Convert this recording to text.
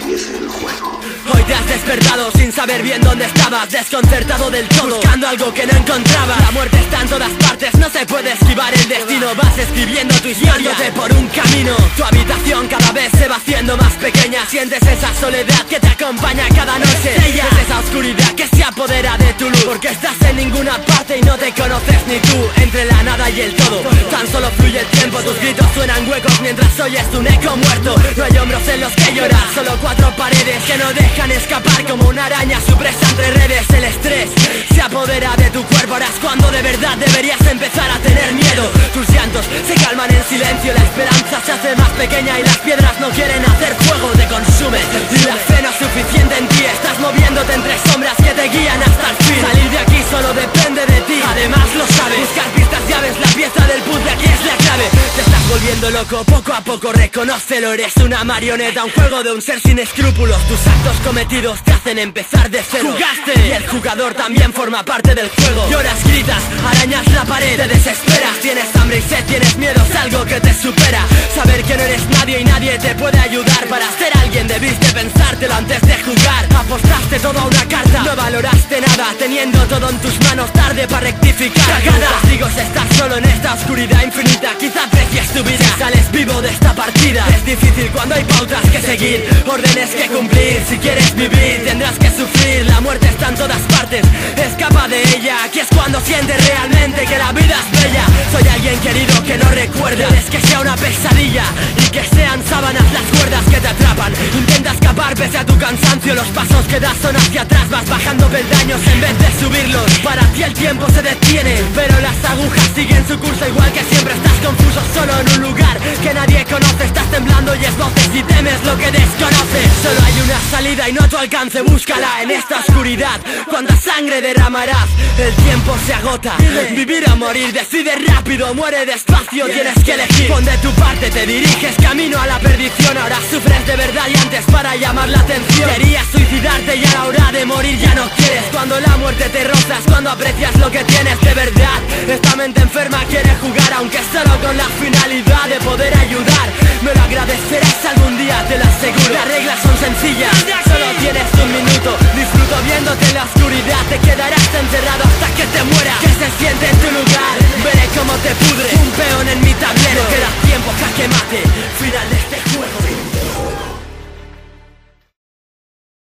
empiece el juego. Hoy te has despertado sin saber bien dónde estabas, desconcertado del todo, buscando algo que no encontrabas. La muerte está en todas partes, no se puede esquivar el destino. Vas escribiendo tu historia, guiándote por un camino. Tu habitación cada vez se va haciendo más pequeña. Sientes esa soledad que te acompaña cada noche. Es esa oscuridad que se apodera de tu luz, porque estás en ninguna parte y no te conoces ni tú. Entre la nada y el todo, tan solo fluye el tiempo. Tus gritos suenan huecos mientras oyes un eco muerto. No hay hombros en los que llorar, solo cuatro paredes que no dejan escapar como una araña su presa entre redes. El estrés se apodera de tu cuerpo, ahora es cuando de verdad deberías empezar a tener miedo. Tus llantos se calman en silencio, la esperanza se hace más pequeña y las piedras no quieren hacer fuego, te consume. Y la fe no es suficiente en ti, estás moviéndote entre sombras que te guían hasta el fin. Salir de aquí solo depende de ti, además lo sabes. Buscar pistas, llaves, la pieza del puzzle aquí es la clave. Te estás volviendo loco, poco a poco reconócelo. Eres una marioneta, un juego de un ser sin escrúpulos. Tus actos cometidos te hacen empezar de cero. Jugaste y el jugador también forma parte del juego. Lloras, gritas, arañas la pared, te desesperas. Tienes hambre y sed, tienes miedo, es algo que te supera. Saber que no eres nadie y nadie te puede ayudar. Para ser alguien debiste pensártelo antes de jugar. Apostaste todo a una carta, no valoraste nada, teniendo todo en tus manos, tarde para rectificar. Cagada, digo, estar solo en esta oscuridad infinita. Quizá aprecies tu vida, si sales vivo de esta partida. Es difícil cuando hay pautas que seguir, órdenes que cumplir. Si quieres vivir tendrás que sufrir. La muerte está en todas partes, escapa de ella. Aquí es cuando sientes realmente que la vida es bella. Soy alguien querido que no recuerda, es que sea una pesadilla y que sean sábanas las cuerdas que te atrapan. Intenta escapar pese a tu cansancio, los pasos que das son hacia atrás. Vas bajando peldaños en vez de subirlos. Para ti el tiempo se detiene, pero las agujas siguen su curso igual que siempre. Estás confuso solo en un lugar que nadie conoce. Estás temblando y es voces y temes lo que desconoces. Solo hay una salida y no a tu alcance, búscala en esta oscuridad. ¿Cuánta sangre derramarás? El tiempo se agota, vivir o morir. Decide rápido, muere despacio, tienes que elegir. Pon de tu parte, te diriges camino a la perdición. Ahora sufres de verdad y antes para llamar la atención. Querías suicidarte y a la hora de morir ya no quieres. Cuando la muerte te roza es cuando aprecias lo que tienes de verdad. Esta mente enferma quiere jugar, aunque solo con la finalidad de poder ayudar. Me lo agradecerás algún día, te lo aseguro. Las reglas son sencillas, solo tienes un minuto. Disfruto viéndote en la oscuridad, te quedarás encerrado hasta que te mueras. Que se siente en tu lugar, veré cómo te pudre. Un peón en mi tablero, queda tiempo, jaque mate, final de este juego.